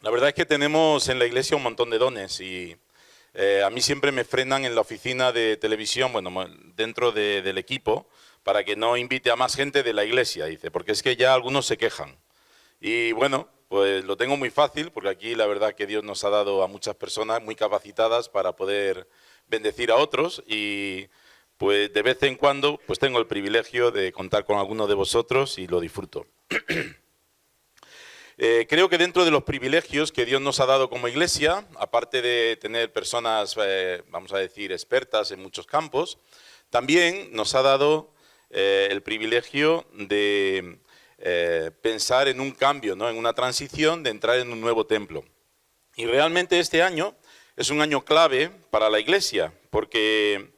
La verdad es que tenemos en la iglesia un montón de dones y a mí siempre me frenan en la oficina de televisión, bueno, dentro del equipo, para que no invite a más gente de la iglesia, dice, porque es que ya algunos se quejan. Y bueno, pues lo tengo muy fácil, porque aquí la verdad que Dios nos ha dado a muchas personas muy capacitadas para poder bendecir a otros y pues de vez en cuando pues tengo el privilegio de contar con alguno de vosotros y lo disfruto. Creo que dentro de los privilegios que Dios nos ha dado como iglesia, aparte de tener personas, vamos a decir, expertas en muchos campos, también nos ha dado el privilegio de pensar en un cambio, ¿no? En una transición, de entrar en un nuevo templo. Y realmente este año es un año clave para la iglesia, porque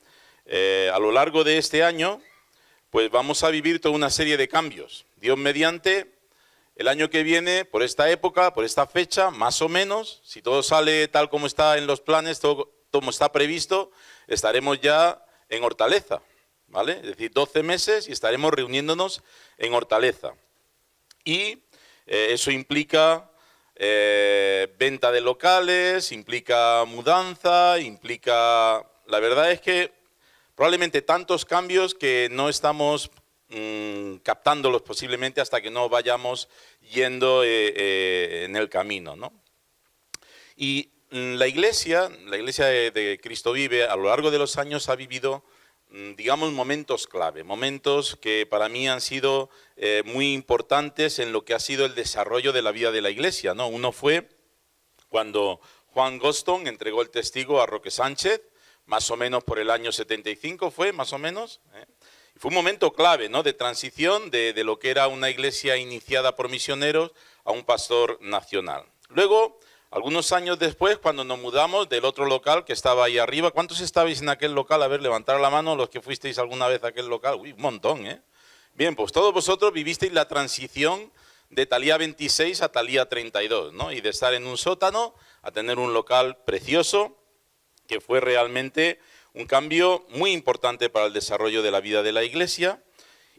a lo largo de este año pues vamos a vivir toda una serie de cambios. Dios mediante, el año que viene, por esta época, por esta fecha, más o menos, si todo sale tal como está en los planes, todo como está previsto, estaremos ya en Hortaleza, ¿vale? Es decir, 12 meses y estaremos reuniéndonos en Hortaleza. Y eso implica venta de locales, implica mudanza, implica... La verdad es que probablemente tantos cambios que no estamos captándolos posiblemente hasta que no vayamos yendo en el camino, ¿no? Y la iglesia de Cristo Vive, a lo largo de los años ha vivido, digamos, momentos clave, momentos que para mí han sido muy importantes en lo que ha sido el desarrollo de la vida de la iglesia, ¿no? Uno fue cuando Juan Goston entregó el testigo a Roque Sánchez, más o menos por el año 75 fue, más o menos, Fue un momento clave, ¿no? De transición de lo que era una iglesia iniciada por misioneros a un pastor nacional. Luego, algunos años después, cuando nos mudamos del otro local que estaba ahí arriba, ¿cuántos estabais en aquel local? A ver, levantar la mano los que fuisteis alguna vez a aquel local. Uy, un montón, ¿eh? Bien, pues todos vosotros vivisteis la transición de Talía 26 a Talía 32, ¿no? Y de estar en un sótano a tener un local precioso, que fue realmente un cambio muy importante para el desarrollo de la vida de la iglesia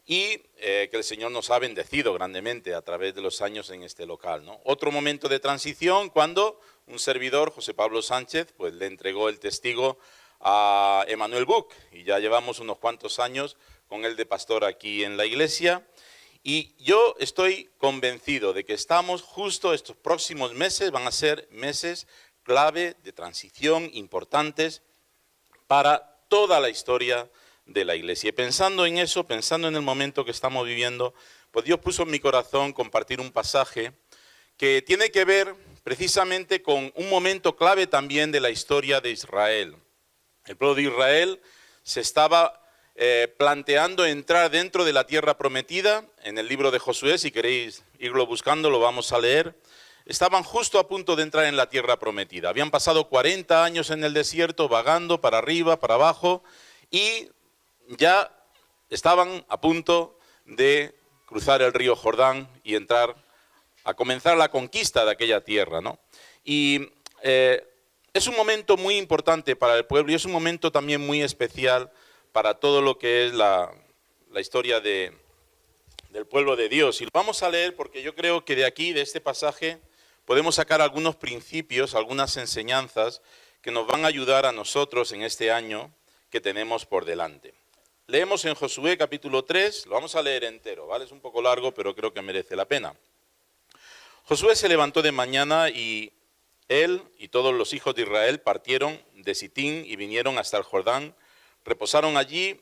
y que el Señor nos ha bendecido grandemente a través de los años en este local, ¿no? Otro momento de transición cuando un servidor, José Pablo Sánchez, pues le entregó el testigo a Emanuel Buch y ya llevamos unos cuantos años con él de pastor aquí en la iglesia. Y yo estoy convencido de que estamos justo estos próximos meses, van a ser meses clave de transición importantes para toda la historia de la iglesia. Y pensando en eso, pensando en el momento que estamos viviendo, pues Dios puso en mi corazón compartir un pasaje que tiene que ver precisamente con un momento clave también de la historia de Israel. El pueblo de Israel se estaba planteando entrar dentro de la tierra prometida. En el libro de Josué, si queréis irlo buscando, lo vamos a leer. Estaban justo a punto de entrar en la tierra prometida. Habían pasado 40 años en el desierto, vagando para arriba, para abajo, y ya estaban a punto de cruzar el río Jordán y entrar a comenzar la conquista de aquella tierra, ¿no? Y es un momento muy importante para el pueblo y es un momento también muy especial para todo lo que es la historia del pueblo de Dios. Y lo vamos a leer porque yo creo que de aquí, de este pasaje, podemos sacar algunos principios, algunas enseñanzas que nos van a ayudar a nosotros en este año que tenemos por delante. Leemos en Josué capítulo 3, lo vamos a leer entero, ¿vale? Es un poco largo, pero creo que merece la pena. Josué se levantó de mañana y él y todos los hijos de Israel partieron de Sitín y vinieron hasta el Jordán, reposaron allí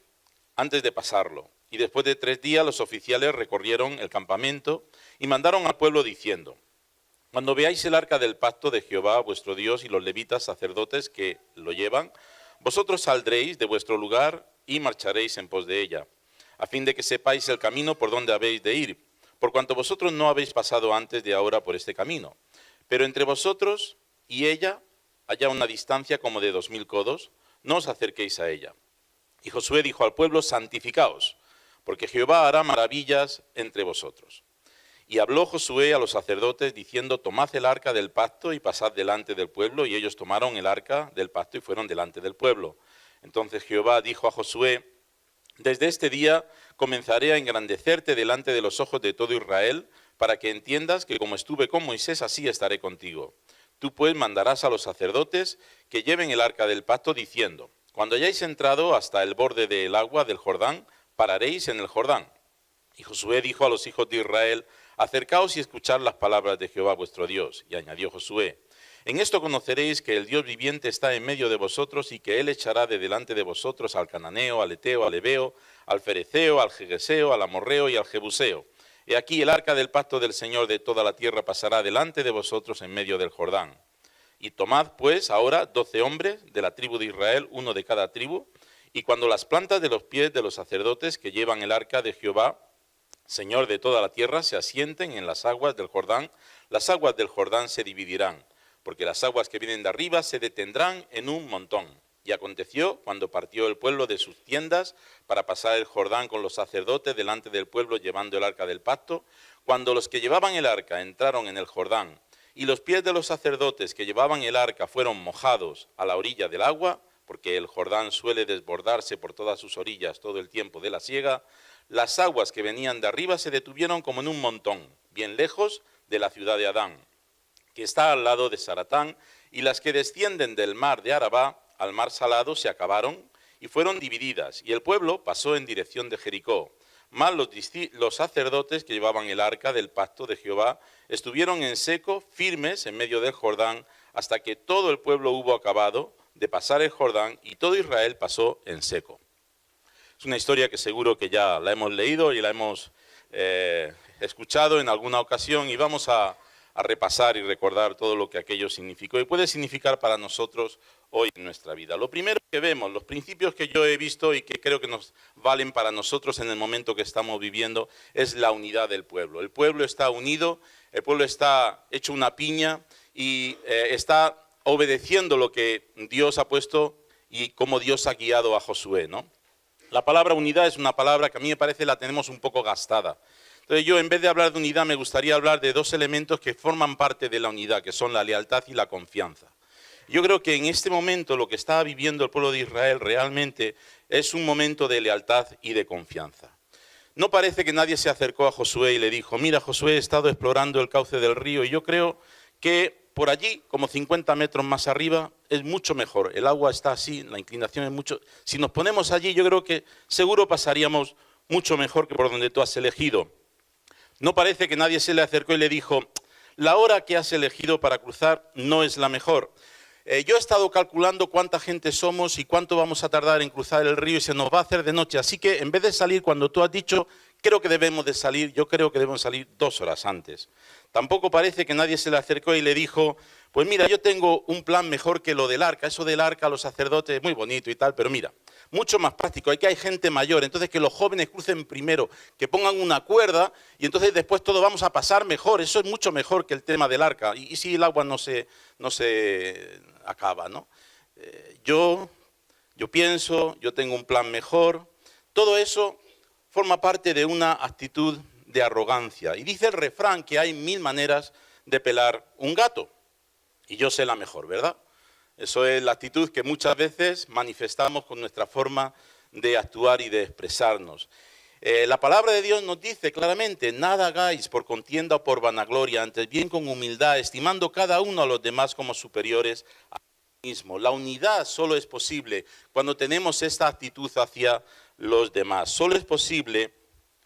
antes de pasarlo. Y después de 3 días los oficiales recorrieron el campamento y mandaron al pueblo diciendo: cuando veáis el arca del pacto de Jehová, vuestro Dios, y los levitas sacerdotes que lo llevan, vosotros saldréis de vuestro lugar y marcharéis en pos de ella, a fin de que sepáis el camino por donde habéis de ir, por cuanto vosotros no habéis pasado antes de ahora por este camino. Pero entre vosotros y ella haya una distancia como de 2000 codos, no os acerquéis a ella. Y Josué dijo al pueblo: santificaos, porque Jehová hará maravillas entre vosotros. Y habló Josué a los sacerdotes diciendo: tomad el arca del pacto y pasad delante del pueblo. Y ellos tomaron el arca del pacto y fueron delante del pueblo. Entonces Jehová dijo a Josué: desde este día comenzaré a engrandecerte delante de los ojos de todo Israel, para que entiendas que como estuve con Moisés, así estaré contigo. Tú pues mandarás a los sacerdotes que lleven el arca del pacto, diciendo: cuando hayáis entrado hasta el borde del agua del Jordán, pararéis en el Jordán. Y Josué dijo a los hijos de Israel: acercaos y escuchad las palabras de Jehová vuestro Dios. Y añadió Josué: en esto conoceréis que el Dios viviente está en medio de vosotros, y que él echará de delante de vosotros al cananeo, al eteo, al heveo, al fereceo, al jegeseo, al amorreo y al jebuseo. He aquí el arca del pacto del Señor de toda la tierra pasará delante de vosotros en medio del Jordán. Y tomad pues ahora 12 hombres de la tribu de Israel, uno de cada tribu, y cuando las plantas de los pies de los sacerdotes que llevan el arca de Jehová, Señor de toda la tierra, se asienten en las aguas del Jordán, las aguas del Jordán se dividirán, porque las aguas que vienen de arriba se detendrán en un montón. Y aconteció, cuando partió el pueblo de sus tiendas para pasar el Jordán con los sacerdotes delante del pueblo llevando el arca del pacto, cuando los que llevaban el arca entraron en el Jordán, y los pies de los sacerdotes que llevaban el arca fueron mojados a la orilla del agua, porque el Jordán suele desbordarse por todas sus orillas todo el tiempo de la siega, las aguas que venían de arriba se detuvieron como en un montón, bien lejos de la ciudad de Adán, que está al lado de Saratán, y las que descienden del mar de Arabá al mar salado se acabaron y fueron divididas, y el pueblo pasó en dirección de Jericó. Mas los sacerdotes que llevaban el arca del pacto de Jehová estuvieron en seco, firmes en medio del Jordán, hasta que todo el pueblo hubo acabado de pasar el Jordán, y todo Israel pasó en seco. Es una historia que seguro que ya la hemos leído y la hemos escuchado en alguna ocasión, y vamos a repasar y recordar todo lo que aquello significó y puede significar para nosotros hoy en nuestra vida. Lo primero que vemos, los principios que yo he visto y que creo que nos valen para nosotros en el momento que estamos viviendo, es la unidad del pueblo. El pueblo está unido, el pueblo está hecho una piña y está obedeciendo lo que Dios ha puesto y cómo Dios ha guiado a Josué, ¿no? La palabra unidad es una palabra que a mí me parece la tenemos un poco gastada. Entonces yo, en vez de hablar de unidad, me gustaría hablar de dos elementos que forman parte de la unidad, que son la lealtad y la confianza. Yo creo que en este momento lo que está viviendo el pueblo de Israel realmente es un momento de lealtad y de confianza. No parece que nadie se acercó a Josué y le dijo: mira, Josué, he estado explorando el cauce del río y yo creo que por allí, como 50 metros más arriba, es mucho mejor. El agua está así, la inclinación es mucho. Si nos ponemos allí, yo creo que seguro pasaríamos mucho mejor que por donde tú has elegido. No parece que nadie se le acercó y le dijo: la hora que has elegido para cruzar no es la mejor. Yo he estado calculando cuánta gente somos y cuánto vamos a tardar en cruzar el río y se nos va a hacer de noche. Así que en vez de salir cuando tú has dicho, creo que debemos de salir, yo creo que debemos salir 2 horas antes. Tampoco parece que nadie se le acercó y le dijo: pues mira, yo tengo un plan mejor que lo del arca. Eso del arca, los sacerdotes, es muy bonito y tal, pero mira, mucho más práctico. Hay que hay gente mayor, entonces que los jóvenes crucen primero, que pongan una cuerda y entonces después todos vamos a pasar mejor. Eso es mucho mejor que el tema del arca. Y si el agua no se acaba, ¿no? Yo pienso, yo tengo un plan mejor. Todo eso forma parte de una actitud de arrogancia. Y dice el refrán que hay 1000 maneras de pelar un gato. Y yo sé la mejor, ¿verdad? Eso es la actitud que muchas veces manifestamos con nuestra forma de actuar y de expresarnos. La palabra de Dios nos dice claramente: nada hagáis por contienda o por vanagloria, antes bien con humildad, estimando cada uno a los demás como superiores a sí mismo. La unidad solo es posible cuando tenemos esta actitud hacia los demás. Solo es posible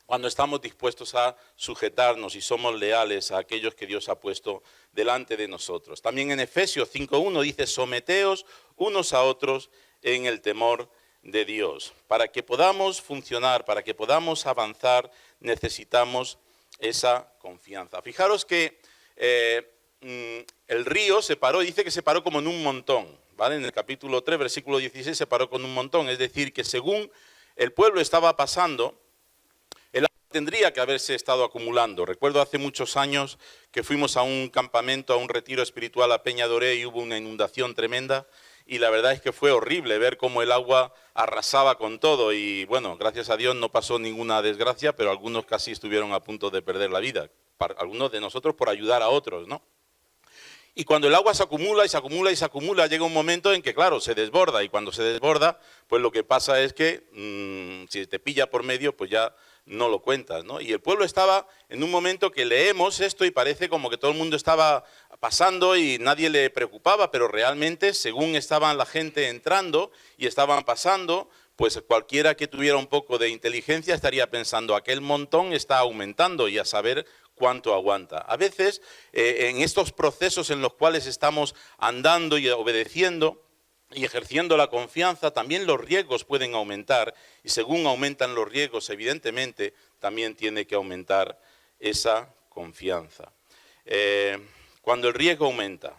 cuando estamos dispuestos a sujetarnos y somos leales a aquellos que Dios ha puesto delante de nosotros. También en Efesios 5:1 dice: someteos unos a otros en el temor de Dios. Para que podamos funcionar, para que podamos avanzar, necesitamos esa confianza. Fijaros que el río se paró, dice que se paró como en un montón, ¿vale? En el capítulo 3, versículo 16, se paró con un montón. Es decir, que según el pueblo estaba pasando, el agua tendría que haberse estado acumulando. Recuerdo hace muchos años que fuimos a un campamento, a un retiro espiritual a Peña Doré, y hubo una inundación tremenda. Y la verdad es que fue horrible ver cómo el agua arrasaba con todo. Y bueno, gracias a Dios no pasó ninguna desgracia, pero algunos casi estuvieron a punto de perder la vida. Algunos de nosotros por ayudar a otros, ¿no? Y cuando el agua se acumula y se acumula y se acumula, llega un momento en que, claro, se desborda. Y cuando se desborda, pues lo que pasa es que si te pilla por medio, pues ya no lo cuentas, ¿no? Y el pueblo estaba en un momento que leemos esto y parece como que todo el mundo estaba pasando y nadie le preocupaba, pero realmente, según estaban la gente entrando y estaban pasando, pues cualquiera que tuviera un poco de inteligencia estaría pensando, aquel montón está aumentando y a saber cuánto aguanta. A veces, en estos procesos en los cuales estamos andando y obedeciendo y ejerciendo la confianza, también los riesgos pueden aumentar y según aumentan los riesgos, evidentemente, también tiene que aumentar esa confianza. Cuando el riesgo aumenta,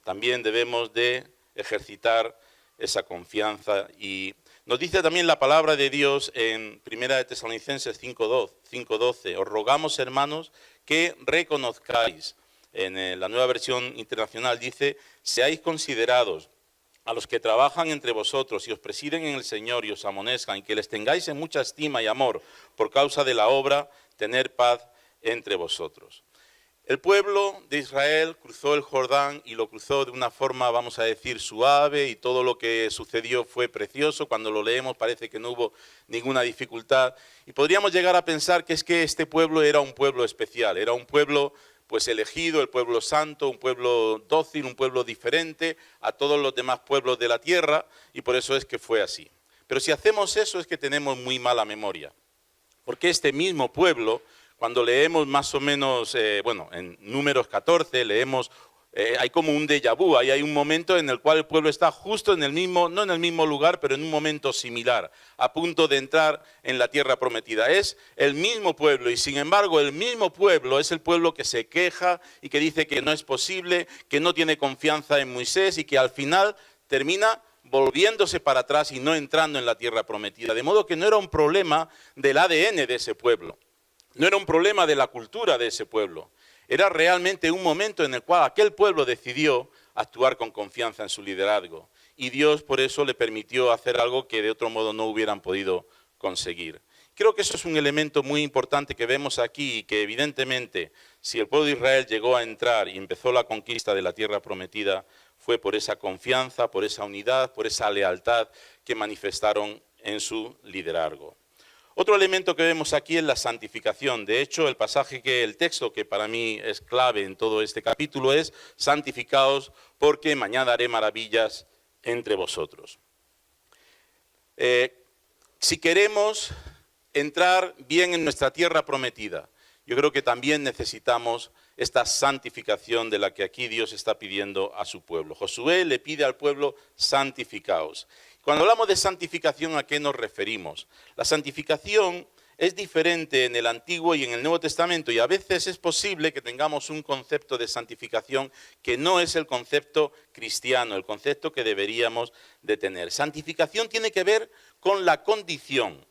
también debemos de ejercitar esa confianza y nos dice también la palabra de Dios en 1 de Tesalonicenses 5:12, os rogamos, hermanos, que reconozcáis, en la Nueva Versión Internacional dice, seáis considerados a los que trabajan entre vosotros y os presiden en el Señor y os amonestan, y que les tengáis en mucha estima y amor por causa de la obra, tener paz entre vosotros. El pueblo de Israel cruzó el Jordán y lo cruzó de una forma, vamos a decir, suave y todo lo que sucedió fue precioso. Cuando lo leemos parece que no hubo ninguna dificultad. Y podríamos llegar a pensar que es que este pueblo era un pueblo especial, era un pueblo pues elegido, el pueblo santo, un pueblo dócil, un pueblo diferente a todos los demás pueblos de la tierra y por eso es que fue así. Pero si hacemos eso es que tenemos muy mala memoria, porque este mismo pueblo, cuando leemos más o menos, en Números 14, leemos, hay como un déjà vu, hay un momento en el cual el pueblo está justo en el mismo, no en el mismo lugar, pero en un momento similar, a punto de entrar en la tierra prometida. Es el mismo pueblo y sin embargo el mismo pueblo es el pueblo que se queja y que dice que no es posible, que no tiene confianza en Moisés y que al final termina volviéndose para atrás y no entrando en la tierra prometida. De modo que no era un problema del ADN de ese pueblo. No era un problema de la cultura de ese pueblo, era realmente un momento en el cual aquel pueblo decidió actuar con confianza en su liderazgo y Dios por eso le permitió hacer algo que de otro modo no hubieran podido conseguir. Creo que eso es un elemento muy importante que vemos aquí y que evidentemente si el pueblo de Israel llegó a entrar y empezó la conquista de la tierra prometida fue por esa confianza, por esa unidad, por esa lealtad que manifestaron en su liderazgo. Otro elemento que vemos aquí es la santificación. De hecho, el texto que para mí es clave en todo este capítulo es santificaos porque mañana haré maravillas entre vosotros. Si queremos entrar bien en nuestra tierra prometida, yo creo que también necesitamos esta santificación de la que aquí Dios está pidiendo a su pueblo. Josué le pide al pueblo, santificaos. Cuando hablamos de santificación, ¿a qué nos referimos? La santificación es diferente en el Antiguo y en el Nuevo Testamento y a veces es posible que tengamos un concepto de santificación que no es el concepto cristiano, el concepto que deberíamos de tener. Santificación tiene que ver con la condición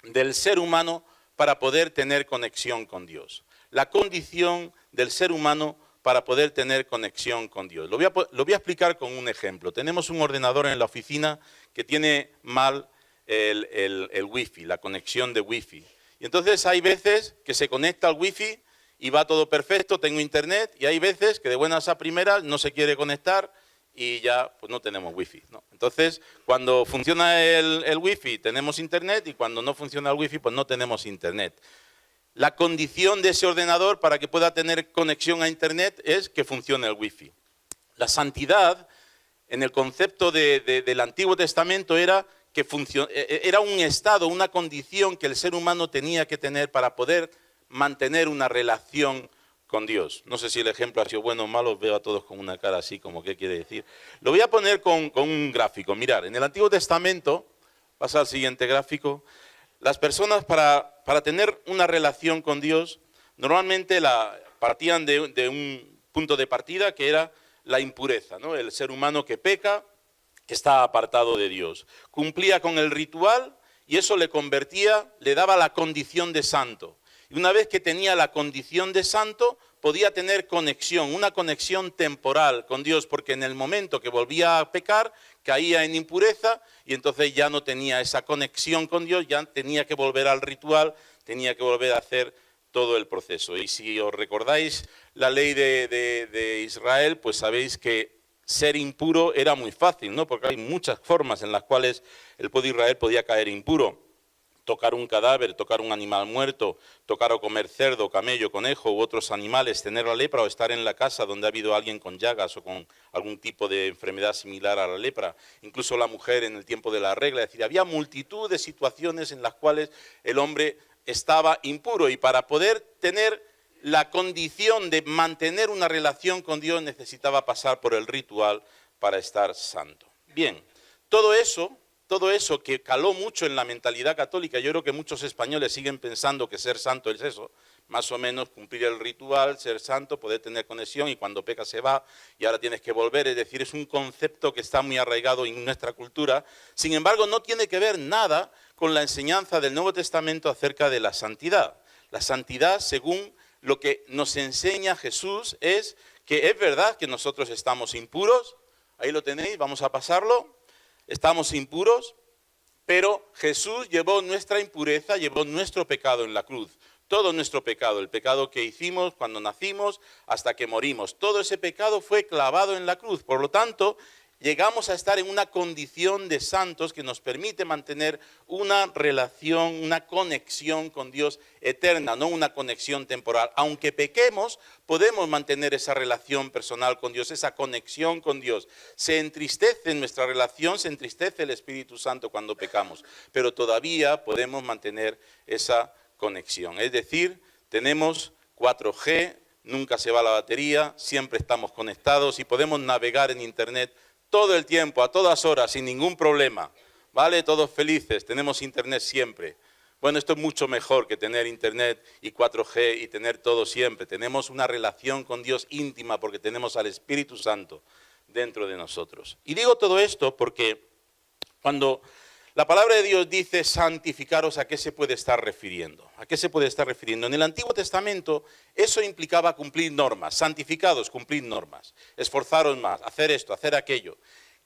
del ser humano para poder tener conexión con Dios. La condición del ser humano para poder tener conexión con Dios. Lo voy a explicar con un ejemplo. Tenemos un ordenador en la oficina que tiene mal el wifi, la conexión de wifi. Y entonces hay veces que se conecta al wifi y va todo perfecto, tengo internet, y hay veces que de buenas a primeras no se quiere conectar y ya pues no tenemos wifi, ¿no? Entonces, cuando funciona el wifi tenemos internet y cuando no funciona el wifi pues no tenemos internet. La condición de ese ordenador para que pueda tener conexión a internet es que funcione el wifi. La santidad, en el concepto del Antiguo Testamento, era un estado, una condición que el ser humano tenía que tener para poder mantener una relación con Dios. No sé si el ejemplo ha sido bueno o malo, os veo a todos con una cara así, como qué quiere decir. Lo voy a poner con un gráfico. Mirad, en el Antiguo Testamento, pasa al siguiente gráfico, las personas para tener una relación con Dios, normalmente partían de un punto de partida que era la impureza, ¿no? El ser humano que peca, que está apartado de Dios. Cumplía con el ritual y eso le convertía, le daba la condición de santo. Y una vez que tenía la condición de santo, podía tener conexión, una conexión temporal con Dios, porque en el momento que volvía a pecar, caía en impureza y entonces ya no tenía esa conexión con Dios, ya tenía que volver al ritual, tenía que volver a hacer todo el proceso. Y si os recordáis la ley de Israel, pues sabéis que ser impuro era muy fácil, ¿no? Porque hay muchas formas en las cuales el pueblo de Israel podía caer impuro. tocar un cadáver, tocar un animal muerto, tocar o comer cerdo, camello, conejo u otros animales, tener la lepra o estar en la casa donde ha habido alguien con llagas o con algún tipo de enfermedad similar a la lepra, incluso la mujer en el tiempo de la regla. Es decir, había multitud de situaciones en las cuales el hombre estaba impuro y para poder tener la condición de mantener una relación con Dios necesitaba pasar por el ritual para estar santo. Bien, todo eso que caló mucho en la mentalidad católica, yo creo que muchos españoles siguen pensando que ser santo es eso, más o menos cumplir el ritual, ser santo, poder tener conexión y cuando peca se va y ahora tienes que volver, es decir, es un concepto que está muy arraigado en nuestra cultura, sin embargo no tiene que ver nada con la enseñanza del Nuevo Testamento acerca de la santidad. La santidad, según lo que nos enseña Jesús, es que es verdad que nosotros estamos impuros, ahí lo tenéis, vamos a pasarlo. Estamos impuros, pero Jesús llevó nuestra impureza, llevó nuestro pecado en la cruz. Todo nuestro pecado, el pecado que hicimos cuando nacimos hasta que morimos. Todo ese pecado fue clavado en la cruz. Por lo tanto, llegamos a estar en una condición de santos que nos permite mantener una relación, una conexión con Dios eterna, no una conexión temporal. Aunque pequemos, podemos mantener esa relación personal con Dios, esa conexión con Dios. Se entristece nuestra relación, se entristece el Espíritu Santo cuando pecamos, pero todavía podemos mantener esa conexión. Es decir, tenemos 4G, nunca se va la batería, siempre estamos conectados y podemos navegar en Internet todo el tiempo, a todas horas, sin ningún problema, ¿vale? Todos felices, tenemos internet siempre. Bueno, esto es mucho mejor que tener internet y 4G y tener todo siempre. Tenemos una relación con Dios íntima porque tenemos al Espíritu Santo dentro de nosotros. Y digo todo esto porque cuando la palabra de Dios dice santificaros, ¿a qué se puede estar refiriendo? ¿A qué se puede estar refiriendo? En el Antiguo Testamento eso implicaba cumplir normas, santificados, cumplir normas, esforzaros más, hacer esto, hacer aquello.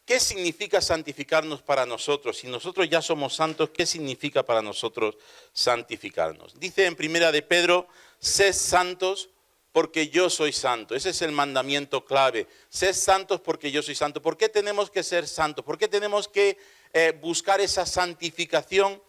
¿Qué significa santificarnos para nosotros? Si nosotros ya somos santos, ¿qué significa para nosotros santificarnos? Dice en Primera de Pedro, sed santos porque yo soy santo. Ese es el mandamiento clave. Sed santos porque yo soy santo. ¿Por qué tenemos que ser santos? ¿Por qué tenemos que buscar esa santificación?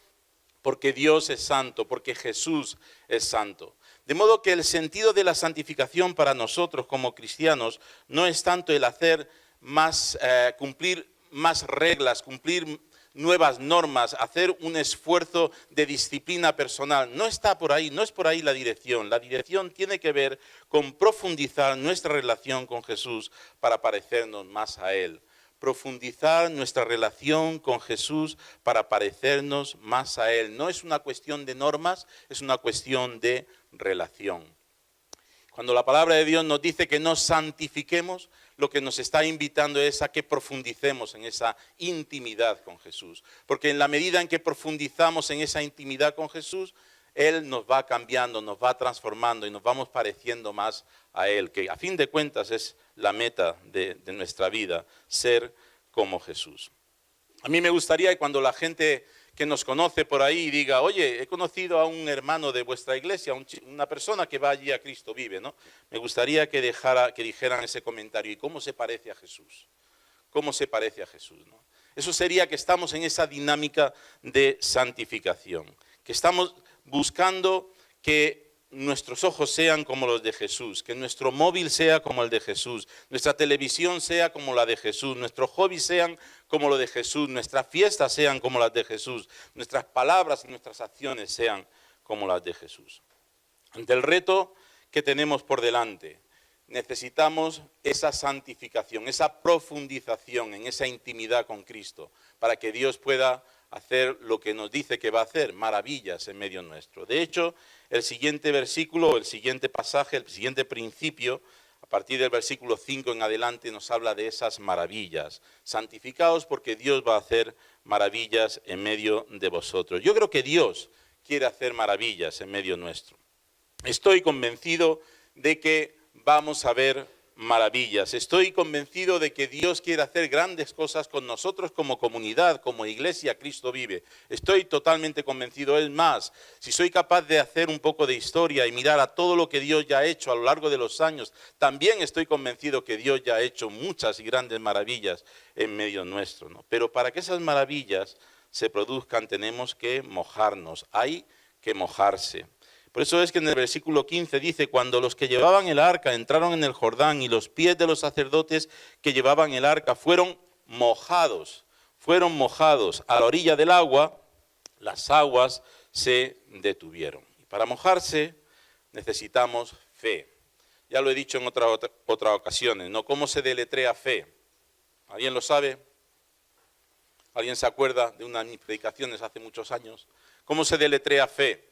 Porque Dios es santo, porque Jesús es santo. De modo que el sentido de la santificación para nosotros como cristianos no es tanto el hacer más, cumplir más reglas, cumplir nuevas normas, hacer un esfuerzo de disciplina personal. No está por ahí, no es por ahí la dirección. La dirección tiene que ver con profundizar nuestra relación con Jesús para parecernos más a Él. Profundizar nuestra relación con Jesús para parecernos más a Él. No es una cuestión de normas, es una cuestión de relación. Cuando la palabra de Dios nos dice que nos santifiquemos, lo que nos está invitando es a que profundicemos en esa intimidad con Jesús. Porque en la medida en que profundizamos en esa intimidad con Jesús, Él nos va cambiando, nos va transformando y nos vamos pareciendo más a Él, que a fin de cuentas es la meta de nuestra vida, ser como Jesús. A mí me gustaría que cuando la gente que nos conoce por ahí diga, oye, he conocido a un hermano de vuestra iglesia, una persona que va allí a Cristo vive, ¿no? Me gustaría que dijeran ese comentario, ¿y cómo se parece a Jesús? ¿Cómo se parece a Jesús, ¿no? Eso sería que estamos en esa dinámica de santificación, que estamos buscando que nuestros ojos sean como los de Jesús, que nuestro móvil sea como el de Jesús, nuestra televisión sea como la de Jesús, nuestros hobbies sean como lo de Jesús, nuestras fiestas sean como las de Jesús, nuestras palabras y nuestras acciones sean como las de Jesús. Ante el reto que tenemos por delante, necesitamos esa santificación, esa profundización en esa intimidad con Cristo, para que Dios pueda hacer lo que nos dice que va a hacer, maravillas en medio nuestro. De hecho, el siguiente versículo, el siguiente pasaje, el siguiente principio, a partir del versículo 5 en adelante, nos habla de esas maravillas. Santificaos porque Dios va a hacer maravillas en medio de vosotros. Yo creo que Dios quiere hacer maravillas en medio nuestro. Estoy convencido de que vamos a ver maravillas. Estoy convencido de que Dios quiere hacer grandes cosas con nosotros como comunidad, como iglesia, Cristo vive. Estoy totalmente convencido. Es más, si soy capaz de hacer un poco de historia y mirar a todo lo que Dios ya ha hecho a lo largo de los años, también estoy convencido que Dios ya ha hecho muchas y grandes maravillas en medio nuestro, ¿no? Pero para que esas maravillas se produzcan, tenemos que mojarnos, hay que mojarse. Por eso es que en el versículo 15 dice, cuando los que llevaban el arca entraron en el Jordán y los pies de los sacerdotes que llevaban el arca fueron mojados a la orilla del agua, las aguas se detuvieron. Y para mojarse necesitamos fe. Ya lo he dicho en otras ocasiones, ¿no? ¿Cómo se deletrea fe? ¿Alguien lo sabe? ¿Alguien se acuerda de una de mis predicaciones hace muchos años? ¿Cómo se deletrea fe?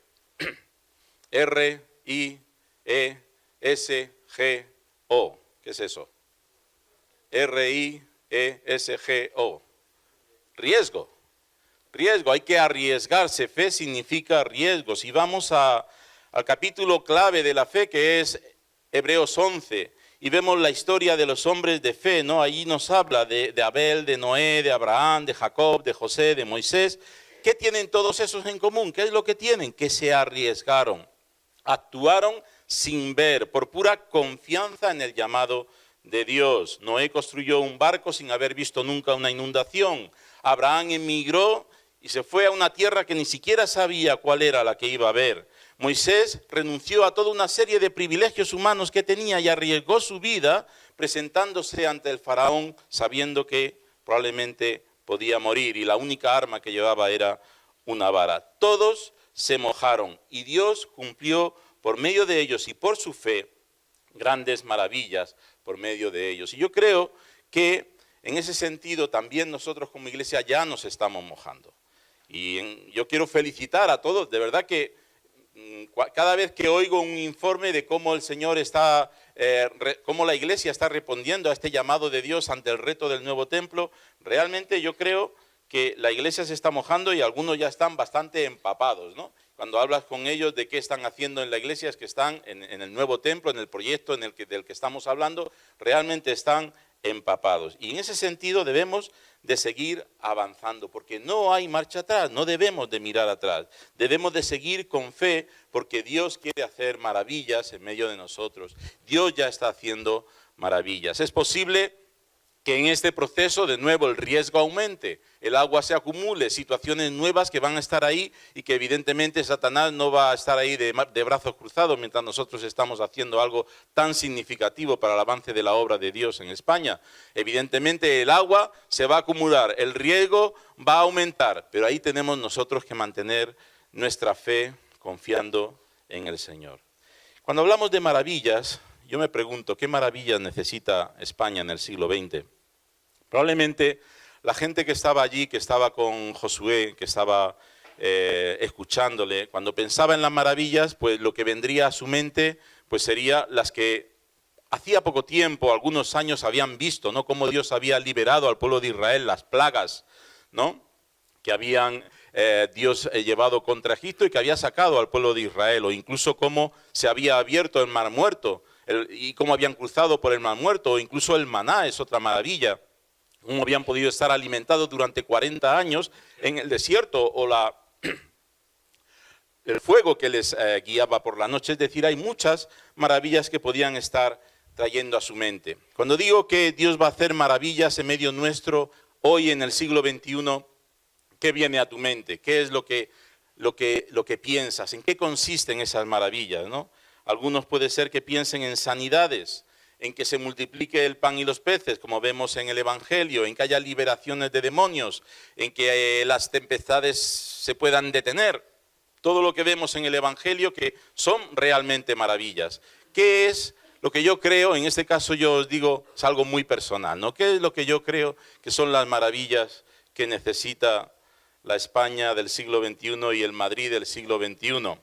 R-I-E-S-G-O. ¿Qué es eso? R-I-E-S-G-O. Riesgo. Riesgo, hay que arriesgarse. Fe significa riesgo. Si vamos al capítulo clave de la fe, que es Hebreos 11, y vemos la historia de los hombres de fe, ¿no? Allí nos habla de Abel, de Noé, de Abraham, de Jacob, de José, de Moisés. ¿Qué tienen todos esos en común? ¿Qué es lo que tienen? Que se arriesgaron, actuaron sin ver, por pura confianza en el llamado de Dios. Noé construyó un barco sin haber visto nunca una inundación. Abraham emigró y se fue a una tierra que ni siquiera sabía cuál era la que iba a ver. Moisés renunció a toda una serie de privilegios humanos que tenía y arriesgó su vida presentándose ante el faraón sabiendo que probablemente podía morir y la única arma que llevaba era una vara. Todos se mojaron y Dios cumplió por medio de ellos y por su fe grandes maravillas por medio de ellos. Y yo creo que en ese sentido también nosotros como iglesia ya nos estamos mojando. Y yo quiero felicitar a todos, de verdad que cada vez que oigo un informe de cómo el Señor está, cómo la iglesia está respondiendo a este llamado de Dios ante el reto del nuevo templo, realmente yo creo que la iglesia se está mojando y algunos ya están bastante empapados, ¿no? Cuando hablas con ellos de qué están haciendo en la iglesia, es que están en el nuevo templo, en el proyecto del que estamos hablando, realmente están empapados. Y en ese sentido debemos de seguir avanzando, porque no hay marcha atrás, no debemos de mirar atrás, debemos de seguir con fe, porque Dios quiere hacer maravillas en medio de nosotros. Dios ya está haciendo maravillas. Es posible que en este proceso de nuevo el riesgo aumente, el agua se acumule, situaciones nuevas que van a estar ahí y que evidentemente Satanás no va a estar ahí de brazos cruzados mientras nosotros estamos haciendo algo tan significativo para el avance de la obra de Dios en España. Evidentemente el agua se va a acumular, el riesgo va a aumentar, pero ahí tenemos nosotros que mantener nuestra fe confiando en el Señor. Cuando hablamos de maravillas, yo me pregunto, ¿qué maravillas necesita España en el siglo XX? Probablemente la gente que estaba allí, que estaba con Josué, que estaba escuchándole, cuando pensaba en las maravillas, pues lo que vendría a su mente pues sería las que hacía poco tiempo, algunos años habían visto, ¿no? Cómo Dios había liberado al pueblo de Israel, las plagas, ¿no? Que habían Dios llevado contra Egipto y que había sacado al pueblo de Israel, o incluso cómo se había abierto el Mar Muerto y cómo habían cruzado por el Mar Muerto, o incluso el maná es otra maravilla. Cómo habían podido estar alimentados durante 40 años en el desierto o el fuego que les guiaba por la noche. Es decir, hay muchas maravillas que podían estar trayendo a su mente. Cuando digo que Dios va a hacer maravillas en medio nuestro hoy en el siglo XXI, ¿qué viene a tu mente? ¿Qué es lo que piensas? ¿En qué consisten esas maravillas, ¿no? Algunos puede ser que piensen en sanidades, en que se multiplique el pan y los peces, como vemos en el Evangelio, en que haya liberaciones de demonios, en que las tempestades se puedan detener. Todo lo que vemos en el Evangelio que son realmente maravillas. ¿Qué es lo que yo creo? En este caso yo os digo, es algo muy personal, ¿no? ¿Qué es lo que yo creo que son las maravillas que necesita la España del siglo XXI y el Madrid del siglo XXI?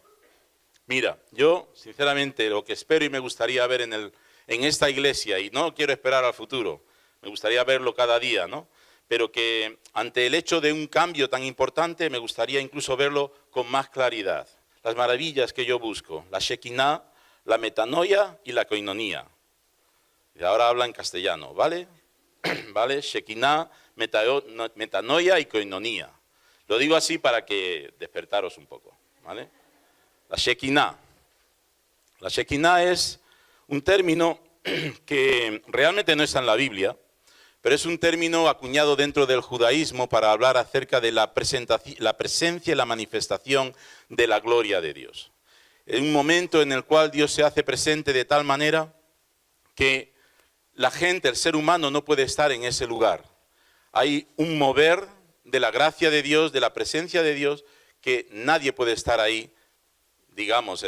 Mira, yo sinceramente lo que espero y me gustaría ver en esta iglesia, y no quiero esperar al futuro, me gustaría verlo cada día, ¿no? Pero que ante el hecho de un cambio tan importante me gustaría incluso verlo con más claridad. Las maravillas que yo busco, la Shekinah, la metanoia y la koinonía. Y ahora habla en castellano, ¿vale? ¿Vale? Shekinah, metanoia y koinonía. Lo digo así para que despertaros un poco, ¿vale? La Shekinah. La Shekinah es un término que realmente no está en la Biblia, pero es un término acuñado dentro del judaísmo para hablar acerca de la presencia y la manifestación de la gloria de Dios. Es un momento en el cual Dios se hace presente de tal manera que la gente, el ser humano, no puede estar en ese lugar. Hay un mover de la gracia de Dios, de la presencia de Dios, que nadie puede estar ahí, digamos,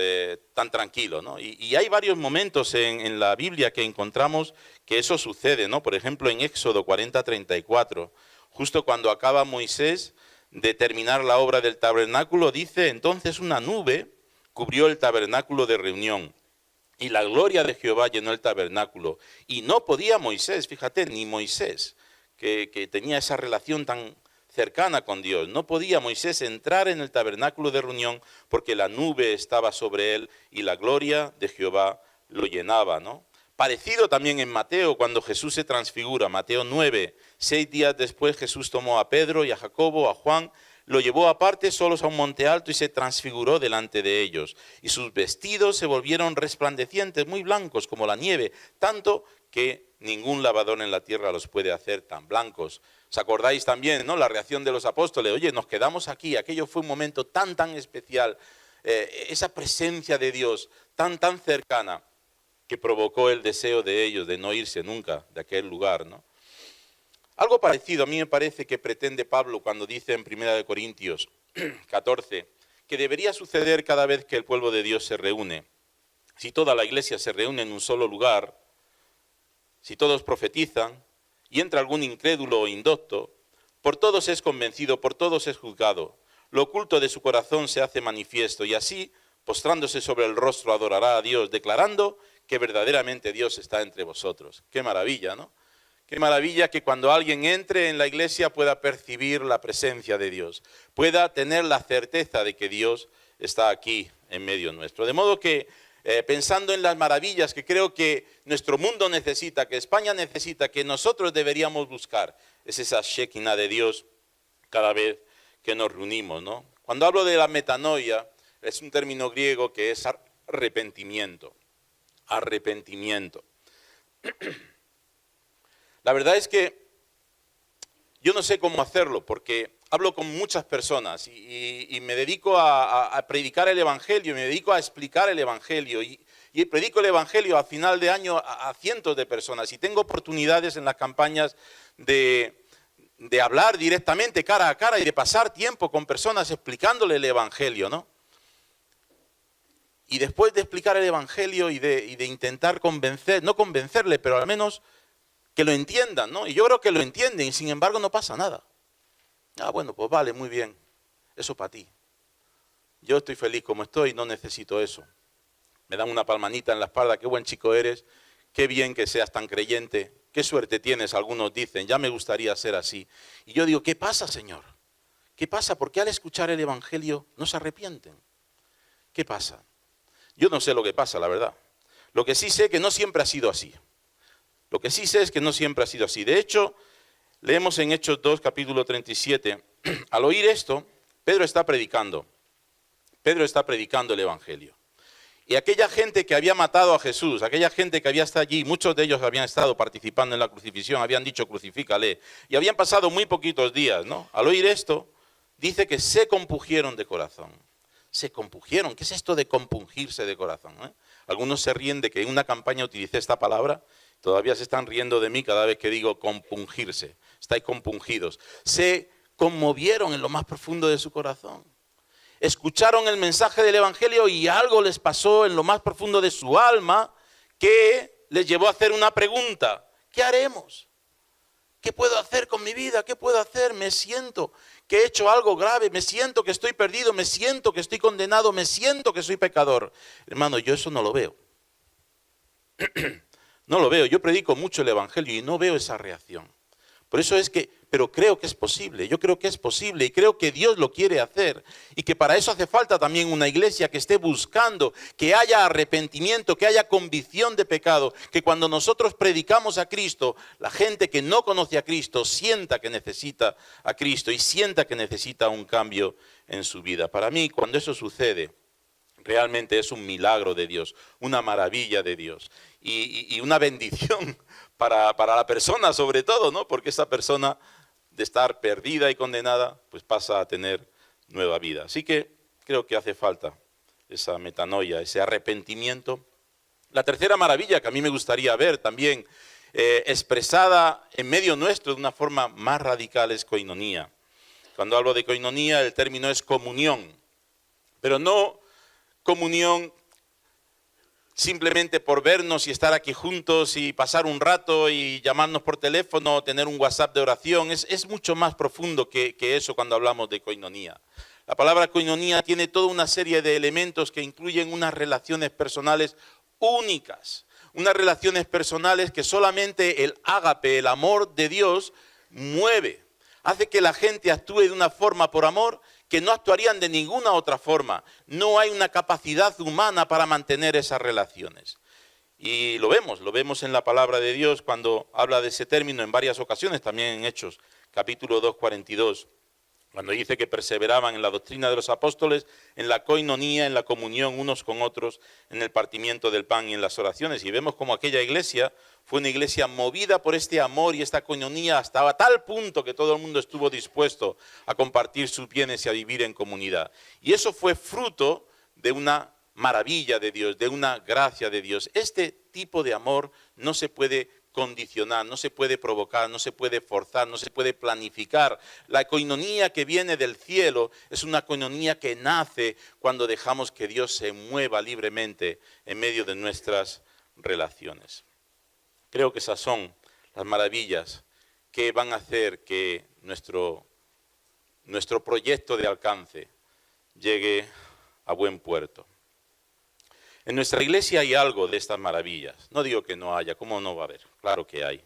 tan tranquilo, ¿no? Y hay varios momentos en la Biblia que encontramos que eso sucede, ¿no? Por ejemplo, en Éxodo 40:34, justo cuando acaba Moisés de terminar la obra del tabernáculo, dice, entonces una nube cubrió el tabernáculo de reunión, y la gloria de Jehová llenó el tabernáculo, y no podía Moisés, fíjate, ni Moisés, que tenía esa relación tan cercana con Dios. No podía Moisés entrar en el tabernáculo de reunión porque la nube estaba sobre él y la gloria de Jehová lo llenaba, ¿no? Parecido también en Mateo, cuando Jesús se transfigura, Mateo 9, 6 días después Jesús tomó a Pedro y a Jacobo, a Juan, lo llevó aparte solos a un monte alto y se transfiguró delante de ellos. Y sus vestidos se volvieron resplandecientes, muy blancos como la nieve, tanto que ningún lavador en la tierra los puede hacer tan blancos. ¿Os acordáis también, no? La reacción de los apóstoles, oye, nos quedamos aquí, aquello fue un momento tan especial, esa presencia de Dios tan cercana, que provocó el deseo de ellos de no irse nunca de aquel lugar, ¿no? Algo parecido a mí me parece que pretende Pablo cuando dice en 1 Corintios 14 que debería suceder cada vez que el pueblo de Dios se reúne. Si toda la iglesia se reúne en un solo lugar, si todos profetizan y entra algún incrédulo o indocto, por todos es convencido, por todos es juzgado. Lo oculto de su corazón se hace manifiesto y así, postrándose sobre el rostro, adorará a Dios, declarando que verdaderamente Dios está entre vosotros. Qué maravilla, ¿no? Qué maravilla que cuando alguien entre en la iglesia pueda percibir la presencia de Dios, pueda tener la certeza de que Dios está aquí en medio nuestro. De modo que, pensando en las maravillas que creo que nuestro mundo necesita, que España necesita, que nosotros deberíamos buscar, es esa Shekinah de Dios cada vez que nos reunimos, ¿no? Cuando hablo de la metanoia, es un término griego que es arrepentimiento. Arrepentimiento. La verdad es que yo no sé cómo hacerlo, porque hablo con muchas personas y me dedico a predicar el Evangelio, me dedico a explicar el Evangelio y predico el Evangelio a final de año a cientos de personas y tengo oportunidades en las campañas de hablar directamente cara a cara y de pasar tiempo con personas explicándole el Evangelio, ¿no? Y después de explicar el Evangelio y de intentar convencer, no convencerle, pero al menos que lo entiendan, ¿no? Y yo creo que lo entienden y sin embargo no pasa nada. Ah, bueno, pues vale, muy bien, eso para ti. Yo estoy feliz como estoy, no necesito eso. Me dan una palmanita en la espalda, qué buen chico eres, qué bien que seas tan creyente, qué suerte tienes, algunos dicen, ya me gustaría ser así. Y yo digo, ¿qué pasa, Señor? ¿Qué pasa? ¿Por qué al escuchar el Evangelio no se arrepienten? ¿Qué pasa? Yo no sé lo que pasa, la verdad. Lo que sí sé es que no siempre ha sido así. Lo que sí sé es que no siempre ha sido así. De hecho, leemos en Hechos 2, capítulo 37. Al oír esto, Pedro está predicando. Pedro está predicando el Evangelio. Y aquella gente que había matado a Jesús, aquella gente que había estado allí, muchos de ellos habían estado participando en la crucifixión, habían dicho crucifícale. Y habían pasado muy poquitos días, ¿no? Al oír esto, dice que se compungieron de corazón. Se compungieron. ¿Qué es esto de compungirse de corazón? Algunos se ríen de que en una campaña utilicé esta palabra. Todavía se están riendo de mí cada vez que digo compungirse. Estáis compungidos. Se conmovieron en lo más profundo de su corazón. Escucharon el mensaje del Evangelio y algo les pasó en lo más profundo de su alma que les llevó a hacer una pregunta. ¿Qué haremos? ¿Qué puedo hacer con mi vida? ¿Qué puedo hacer? Me siento que he hecho algo grave, me siento que estoy perdido, me siento que estoy condenado, me siento que soy pecador. Hermano, yo eso no lo veo. No lo veo. Yo predico mucho el Evangelio y no veo esa reacción. Por eso es que, pero creo que es posible, yo creo que es posible y creo que Dios lo quiere hacer y que para eso hace falta también una iglesia que esté buscando, que haya arrepentimiento, que haya convicción de pecado, que cuando nosotros predicamos a Cristo, la gente que no conoce a Cristo sienta que necesita a Cristo y sienta que necesita un cambio en su vida. Para mí, cuando eso sucede, Realmente es un milagro de Dios, una maravilla de Dios y una bendición para la persona sobre todo, ¿no? Porque esa persona de estar perdida y condenada, pues pasa a tener nueva vida. Así que creo que hace falta esa metanoia, ese arrepentimiento. La tercera maravilla que a mí me gustaría ver también expresada en medio nuestro de una forma más radical es coinonía. Cuando hablo de coinonía, el término es comunión, pero no comunión simplemente por vernos y estar aquí juntos y pasar un rato y llamarnos por teléfono o tener un WhatsApp de oración. Es mucho más profundo que eso cuando hablamos de coinonía. La palabra coinonía tiene toda una serie de elementos que incluyen unas relaciones personales únicas, unas relaciones personales que solamente el ágape, el amor de Dios, mueve. Hace que la gente actúe de una forma por amor que no actuarían de ninguna otra forma. No hay una capacidad humana para mantener esas relaciones. Y lo vemos en la palabra de Dios cuando habla de ese término en varias ocasiones, también en Hechos, capítulo 2, 42. Cuando dice que perseveraban en la doctrina de los apóstoles, en la coinonía, en la comunión unos con otros, en el partimiento del pan y en las oraciones. Y vemos como aquella iglesia fue una iglesia movida por este amor y esta coinonía hasta a tal punto que todo el mundo estuvo dispuesto a compartir sus bienes y a vivir en comunidad. Y eso fue fruto de una maravilla de Dios, de una gracia de Dios. Este tipo de amor no se puede condicionar, no se puede provocar, no se puede forzar, no se puede planificar. La coinonía que viene del cielo es una coinonía que nace cuando dejamos que Dios se mueva libremente en medio de nuestras relaciones. Creo que esas son las maravillas que van a hacer que nuestro proyecto de alcance llegue a buen puerto. En nuestra iglesia hay algo de estas maravillas. No digo que no haya, ¿cómo no va a haber? Claro que hay.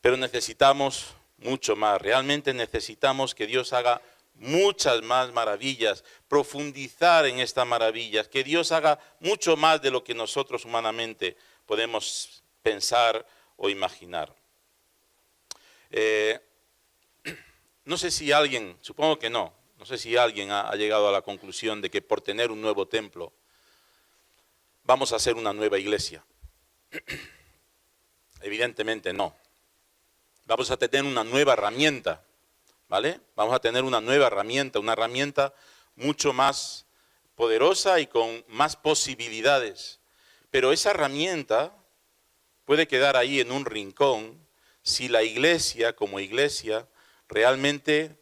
Pero necesitamos mucho más. Realmente necesitamos que Dios haga muchas más maravillas, profundizar en estas maravillas, que Dios haga mucho más de lo que nosotros humanamente podemos pensar o imaginar. No sé si alguien, supongo que no sé si alguien ha llegado a la conclusión de que por tener un nuevo templo vamos a hacer una nueva iglesia. Evidentemente no. Vamos a tener una nueva herramienta, ¿vale? Vamos a tener una nueva herramienta, una herramienta mucho más poderosa y con más posibilidades. Pero esa herramienta puede quedar ahí en un rincón si la iglesia, como iglesia, realmente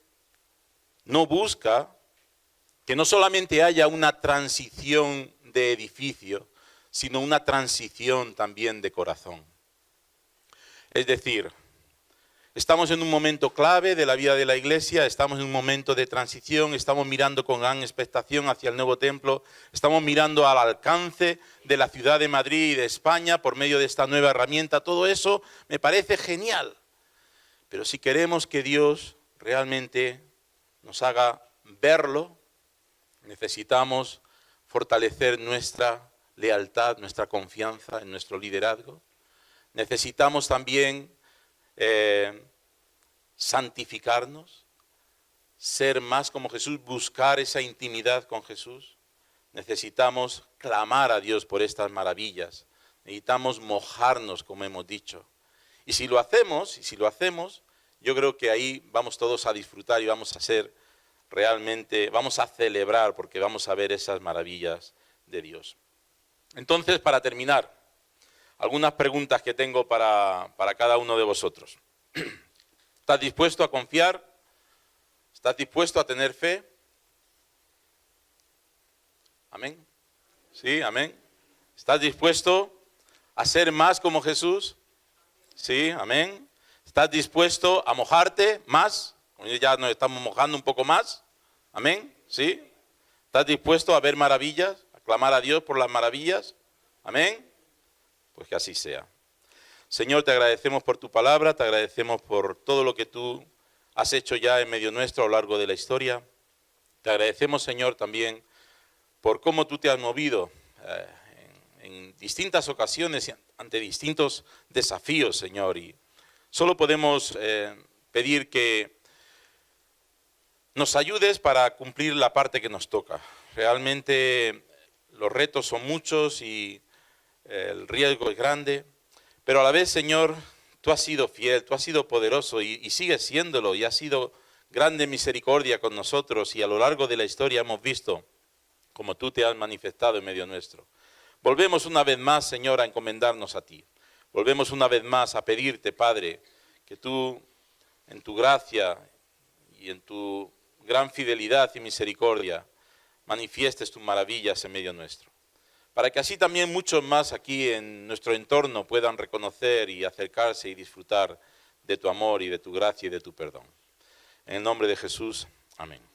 no busca que no solamente haya una transición de edificio, sino una transición también de corazón. Es decir, estamos en un momento clave de la vida de la iglesia, estamos en un momento de transición, estamos mirando con gran expectación hacia el nuevo templo, estamos mirando al alcance de la ciudad de Madrid y de España por medio de esta nueva herramienta. Todo eso me parece genial, pero si queremos que Dios realmente nos haga verlo, necesitamos fortalecer nuestra lealtad, nuestra confianza en nuestro liderazgo. Necesitamos también santificarnos, ser más como Jesús, buscar esa intimidad con Jesús. Necesitamos clamar a Dios por estas maravillas. Necesitamos mojarnos, como hemos dicho. Y si lo hacemos, yo creo que ahí vamos todos a disfrutar y vamos a ser realmente, vamos a celebrar porque vamos a ver esas maravillas de Dios. Entonces, para terminar, algunas preguntas que tengo para cada uno de vosotros. ¿Estás dispuesto a confiar? ¿Estás dispuesto a tener fe? ¿Amén? ¿Sí? ¿Amén? ¿Estás dispuesto a ser más como Jesús? ¿Sí? ¿Amén? ¿Estás dispuesto a mojarte más? Ya nos estamos mojando un poco más. ¿Amén? ¿Sí? ¿Estás dispuesto a ver maravillas? ¿A clamar a Dios por las maravillas? ¿Amén? Pues que así sea. Señor, te agradecemos por tu palabra, te agradecemos por todo lo que tú has hecho ya en medio nuestro a lo largo de la historia. Te agradecemos, Señor, también por cómo tú te has movido en distintas ocasiones ante distintos desafíos, Señor. Y solo podemos pedir que nos ayudes para cumplir la parte que nos toca. Realmente los retos son muchos y el riesgo es grande, pero a la vez, Señor, tú has sido fiel, tú has sido poderoso y sigues siéndolo, y has sido grande misericordia con nosotros, y a lo largo de la historia hemos visto como tú te has manifestado en medio nuestro. Volvemos una vez más, Señor, a encomendarnos a ti. Volvemos una vez más a pedirte, Padre, que tú, en tu gracia y en tu gran fidelidad y misericordia, manifiestes tus maravillas en medio nuestro, para que así también muchos más aquí en nuestro entorno puedan reconocer y acercarse y disfrutar de tu amor y de tu gracia y de tu perdón. En el nombre de Jesús, amén.